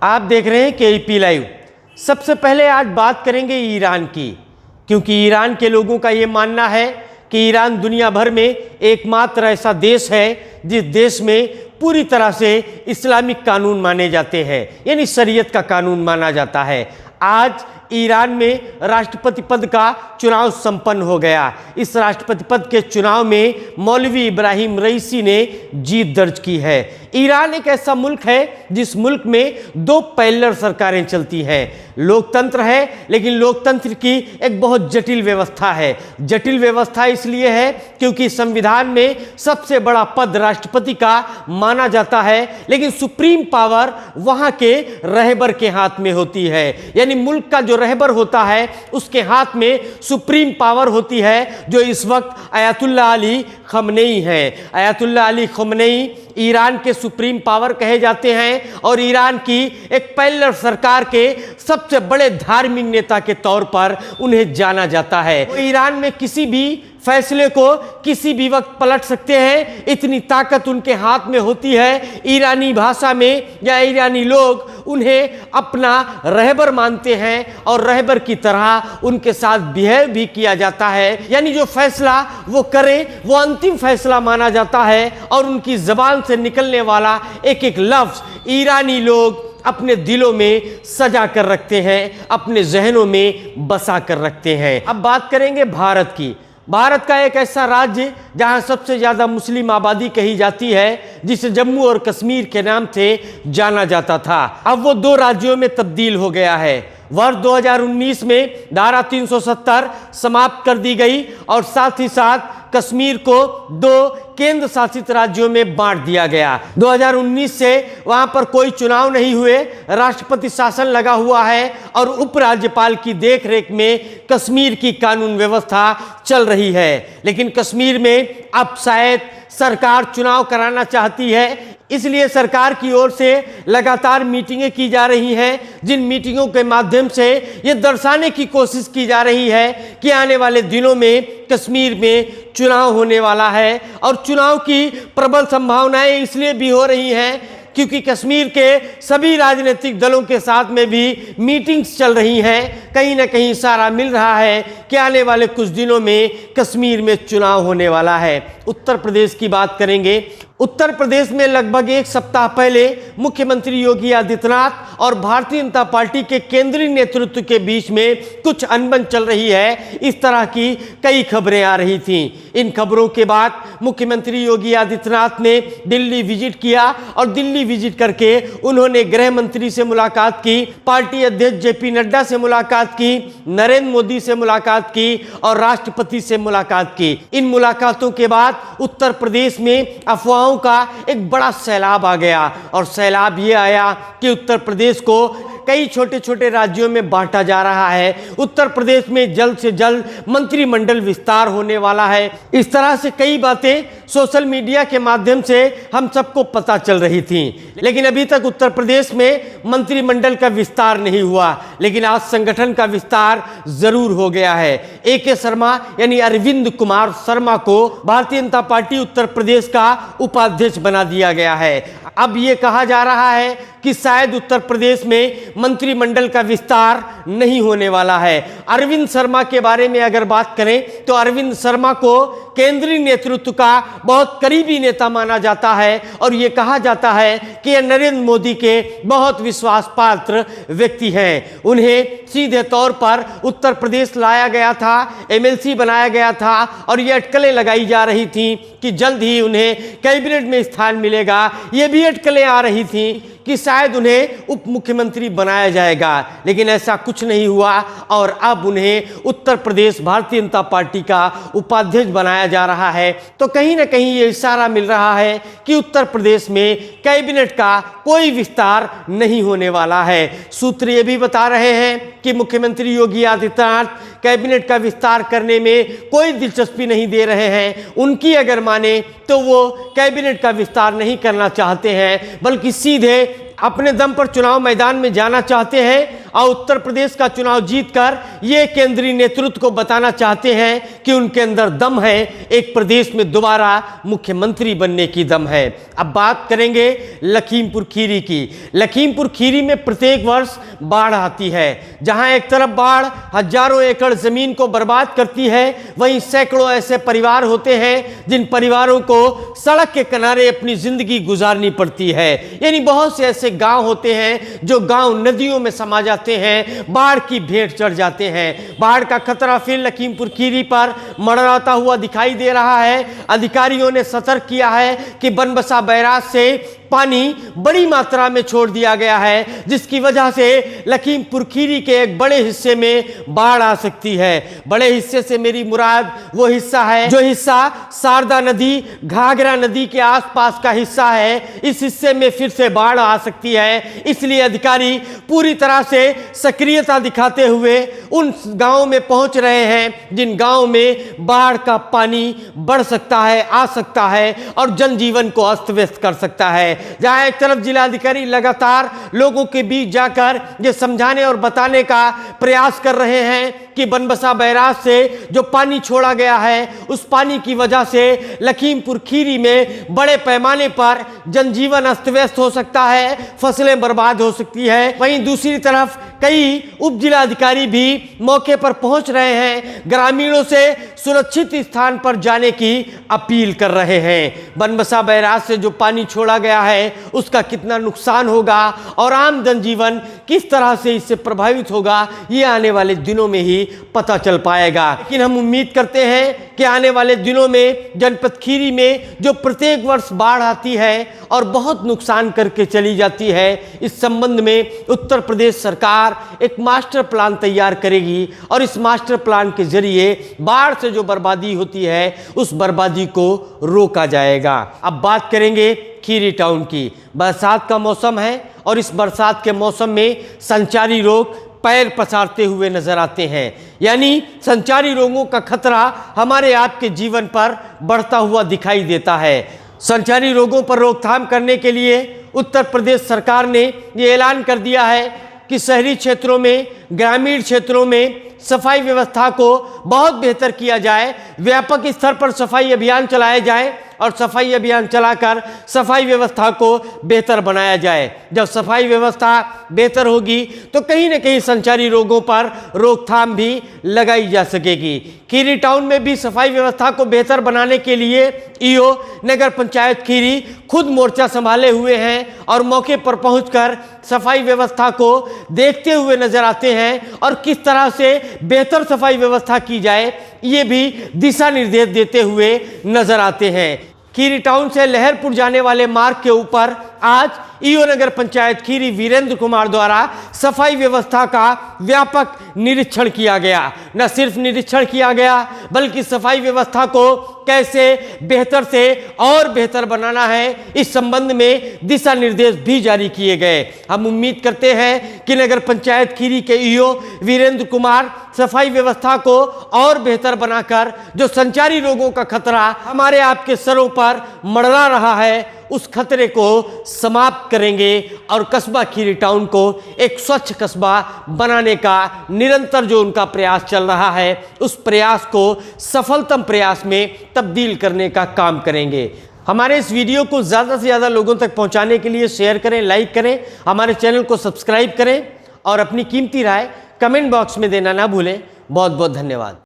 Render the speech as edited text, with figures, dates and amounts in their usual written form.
आप देख रहे हैं केईपी लाइव। सबसे पहले आज बात करेंगे ईरान की, क्योंकि ईरान के लोगों का ये मानना है कि ईरान दुनिया भर में एकमात्र ऐसा देश है जिस देश में पूरी तरह से इस्लामिक कानून माने जाते हैं, यानी शरीयत का कानून माना जाता है। आज ईरान में राष्ट्रपति पद का चुनाव संपन्न हो गया। इस राष्ट्रपति पद के चुनाव में मौलवी इब्राहिम रईसी ने जीत दर्ज की है। ईरान एक ऐसा मुल्क है जिस मुल्क में दो पैरेलल सरकारें चलती हैं। लोकतंत्र है, लेकिन लोकतंत्र की एक बहुत जटिल व्यवस्था है। जटिल व्यवस्था इसलिए है क्योंकि संविधान में सबसे बड़ा पद राष्ट्रपति का माना जाता है, लेकिन सुप्रीम पावर वहां के रहबर के हाथ में होती है। यानी मुल्क का जो रहबर होता है उसके हाथ में सुप्रीम पावर होती है, जो इस वक्त अयातुल्लाह अली खमनेई है। अयातुल्लाह अली खमनेई ईरान के सुप्रीम पावर कहे जाते हैं और ईरान की एक पैरेलल सरकार के सबसे बड़े धार्मिक नेता के तौर पर उन्हें जाना जाता है। तो ईरान में किसी भी फैसले को किसी भी वक्त पलट सकते हैं, इतनी ताकत उनके हाथ में होती है। ईरानी भाषा में या ईरानी लोग उन्हें अपना रहबर मानते हैं और रहबर की तरह उनके साथ बिहेव भी किया जाता है। यानी जो फैसला वो करें वो अंतिम फैसला माना जाता है और उनकी जबान से निकलने वाला एक एक लफ्ज ईरानी लोग अपने दिलों में सजा कर रखते हैं, अपने जहनों में बसा कर रखते हैं। अब बात करेंगे भारत की। भारत का एक ऐसा राज्य जहां सबसे ज़्यादा मुस्लिम आबादी कही जाती है, जिसे जम्मू और कश्मीर के नाम से जाना जाता था, अब वो दो राज्यों में तब्दील हो गया है। वर्ष 2019 में धारा 370 समाप्त कर दी गई और साथ ही साथ कश्मीर को दो केंद्र शासित राज्यों में बांट दिया गया। 2019 से वहां पर कोई चुनाव नहीं हुए, राष्ट्रपति शासन लगा हुआ है और उपराज्यपाल की देखरेख में कश्मीर की कानून व्यवस्था चल रही है। लेकिन कश्मीर में अब शायद सरकार चुनाव कराना चाहती है, इसलिए सरकार की ओर से लगातार मीटिंगें की जा रही हैं, जिन मीटिंगों के माध्यम से ये दर्शाने की कोशिश की जा रही है कि आने वाले दिनों में कश्मीर में चुनाव होने वाला है। और चुनाव की प्रबल संभावनाएं इसलिए भी हो रही हैं क्योंकि कश्मीर के सभी राजनीतिक दलों के साथ में भी मीटिंग्स चल रही हैं। कहीं ना कहीं इशारा मिल रहा है कि आने वाले कुछ दिनों में कश्मीर में चुनाव होने वाला है। उत्तर प्रदेश की बात करेंगे। उत्तर प्रदेश में लगभग एक सप्ताह पहले मुख्यमंत्री योगी आदित्यनाथ और भारतीय जनता पार्टी के केंद्रीय नेतृत्व के बीच में कुछ अनबन चल रही है, इस तरह की कई खबरें आ रही थीं। इन खबरों के बाद मुख्यमंत्री योगी आदित्यनाथ ने दिल्ली विजिट किया और दिल्ली विजिट करके उन्होंने गृह मंत्री से मुलाकात की, पार्टी अध्यक्ष जेपी नड्डा से मुलाकात की, नरेंद्र मोदी से मुलाकात की और राष्ट्रपति से मुलाकात की। इन मुलाकातों के बाद उत्तर प्रदेश में अफवाहों का एक बड़ा सैलाब आ गया और सैलाब ये आया कि उत्तर प्रदेश को कई छोटे छोटे राज्यों में बांटा जा रहा है। उत्तर प्रदेश में जल्द से जल्द मंत्रिमंडल विस्तार होने वाला है। इस तरह से कई बातें सोशल मीडिया के माध्यम से हम सबको पता चल रही थी, लेकिन अभी तक उत्तर प्रदेश में मंत्रिमंडल का विस्तार नहीं हुआ। लेकिन आज संगठन का विस्तार जरूर हो गया है। AK शर्मा यानी अरविंद कुमार शर्मा को भारतीय जनता पार्टी उत्तर प्रदेश का उपाध्यक्ष बना दिया गया है। अब ये कहा जा रहा है कि शायद उत्तर प्रदेश में मंत्रिमंडल का विस्तार नहीं होने वाला है। अरविंद शर्मा के बारे में अगर बात करें तो अरविंद शर्मा को केंद्रीय नेतृत्व का बहुत करीबी नेता माना जाता है और ये कहा जाता है कि ये नरेंद्र मोदी के बहुत विश्वास पात्र व्यक्ति हैं। उन्हें सीधे तौर पर उत्तर प्रदेश लाया गया था, MLC बनाया गया था और ये अटकलें लगाई जा रही थी कि जल्द ही उन्हें कैबिनेट में स्थान मिलेगा। ये भी अटकलें आ रही थी कि शायद उन्हें उप मुख्यमंत्री बनाया जाएगा, लेकिन ऐसा कुछ नहीं हुआ और अब उन्हें उत्तर प्रदेश भारतीय जनता पार्टी का उपाध्यक्ष बनाया जा रहा है। तो कहीं ना कहीं ये इशारा मिल रहा है कि उत्तर प्रदेश में कैबिनेट का कोई विस्तार नहीं होने वाला है। सूत्र ये भी बता रहे हैं कि मुख्यमंत्री योगी आदित्यनाथ कैबिनेट का विस्तार करने में कोई दिलचस्पी नहीं दे रहे हैं। उनकी अगर माने तो वो कैबिनेट का विस्तार नहीं करना चाहते हैं, बल्कि सीधे अपने दम पर चुनाव मैदान में जाना चाहते हैं और उत्तर प्रदेश का चुनाव जीतकर ये केंद्रीय नेतृत्व को बताना चाहते हैं कि उनके अंदर दम है, एक प्रदेश में दोबारा मुख्यमंत्री बनने की दम है। अब बात करेंगे लखीमपुर खीरी की। लखीमपुर खीरी में प्रत्येक वर्ष बाढ़ आती है। जहां एक तरफ बाढ़ हजारों एकड़ जमीन को बर्बाद करती है, वहीं सैकड़ों ऐसे परिवार होते हैं जिन परिवारों को सड़क के किनारे अपनी जिंदगी गुजारनी पड़ती है। यानी बहुत से ऐसे गांव होते हैं जो गांव नदियों में समा जाते हैं, बाढ़ की भेंट चढ़ जाते हैं। बाढ़ का खतरा फिर लखीमपुर खीरी पर मंडराता हुआ दिखाई दे रहा है। अधिकारियों ने सतर्क किया है कि बनबसा बैराज से पानी बड़ी मात्रा में छोड़ दिया गया है, जिसकी वजह से लखीमपुर खीरी के एक बड़े हिस्से में बाढ़ आ सकती है। बड़े हिस्से से मेरी मुराद वो हिस्सा है जो हिस्सा शारदा नदी, घाघरा नदी के आसपास का हिस्सा है। इस हिस्से में फिर से बाढ़ आ सकती है, इसलिए अधिकारी पूरी तरह से सक्रियता दिखाते हुए उन गांवों में पहुंच रहे हैं जिन गांवों में बाढ़ का पानी बढ़ सकता है, आ सकता है और जनजीवन को अस्त व्यस्त कर सकता है। जहां एक तरफ जिलाधिकारी लगातार लोगों के बीच जाकर ये समझाने और बताने का प्रयास कर रहे हैं कि बनबसा बैराज से जो पानी छोड़ा गया है, उस पानी की वजह से लखीमपुर खीरी में बड़े पैमाने पर जनजीवन अस्त व्यस्त हो सकता है, फसलें बर्बाद हो सकती है। वहीं दूसरी तरफ कई उप जिलाधिकारी भी मौके पर पहुंच रहे हैं, ग्रामीणों से सुरक्षित स्थान पर जाने की अपील कर रहे हैं। बनबसा बैराज से जो पानी छोड़ा गया है उसका कितना नुकसान होगा और आम जनजीवन किस तरह से इससे प्रभावित होगा, ये आने वाले दिनों में ही पता चल पाएगा। लेकिन हम उम्मीद करते हैं कि आने वाले दिनों में जनपद खीरी में जो प्रत्येक वर्ष बाढ़ आती है और बहुत नुकसान करके चली जाती है, इस संबंध में उत्तर प्रदेश सरकार एक मास्टर प्लान तैयार करेगी और इस मास्टर प्लान के जरिए बाढ़ से जो बर्बादी होती है उस बर्बादी को रोका जाएगा। अब बात करेंगे खीरी टाउन की। बरसात का मौसम है और इस बरसात के मौसम में संचारी रोग पैर पसारते हुए नजर आते हैं। यानी संचारी रोगों का खतरा हमारे आपके जीवन पर बढ़ता हुआ दिखाई देता है। संचारी रोगों पर रोकथाम करने के लिए उत्तर प्रदेश सरकार ने ये ऐलान कर दिया है कि शहरी क्षेत्रों में, ग्रामीण क्षेत्रों में सफाई व्यवस्था को बहुत बेहतर किया जाए, व्यापक स्तर पर सफाई अभियान चलाए जाए और सफाई अभियान चलाकर सफाई व्यवस्था को बेहतर बनाया जाए। जब सफाई व्यवस्था बेहतर होगी तो कहीं न कहीं संचारी रोगों पर रोकथाम भी लगाई जा सकेगी। खीरी टाउन में भी सफाई व्यवस्था को बेहतर बनाने के लिए ईओ नगर पंचायत खीरी खुद मोर्चा संभाले हुए हैं और मौके पर पहुंचकर सफाई व्यवस्था को देखते हुए नजर आते हैं और किस तरह से बेहतर सफाई व्यवस्था की जाए ये भी दिशा निर्देश देते हुए नजर आते हैं। खीरी टाउन से लहरपुर जाने वाले मार्ग के ऊपर आज ईओ नगर पंचायत खीरी वीरेंद्र कुमार द्वारा सफाई व्यवस्था का व्यापक निरीक्षण किया गया। न सिर्फ निरीक्षण किया गया बल्कि सफाई व्यवस्था को कैसे बेहतर से और बेहतर बनाना है इस संबंध में दिशा निर्देश भी जारी किए गए। हम उम्मीद करते हैं कि नगर पंचायत खीरी के ईओ वीरेंद्र कुमार सफाई व्यवस्था को और बेहतर बनाकर जो संचारी रोगों का खतरा हमारे आपके सरों पर मंडरा रहा है उस खतरे को समाप्त करेंगे और कस्बा खीरी टाउन को एक स्वच्छ कस्बा बनाने का निरंतर जो उनका प्रयास चल रहा है उस प्रयास को सफलतम प्रयास में तब्दील करने का काम करेंगे। हमारे इस वीडियो को ज़्यादा से ज़्यादा लोगों तक पहुंचाने के लिए शेयर करें, लाइक करें, हमारे चैनल को सब्सक्राइब करें और अपनी कीमती राय कमेंट बॉक्स में देना ना भूलें। बहुत बहुत धन्यवाद।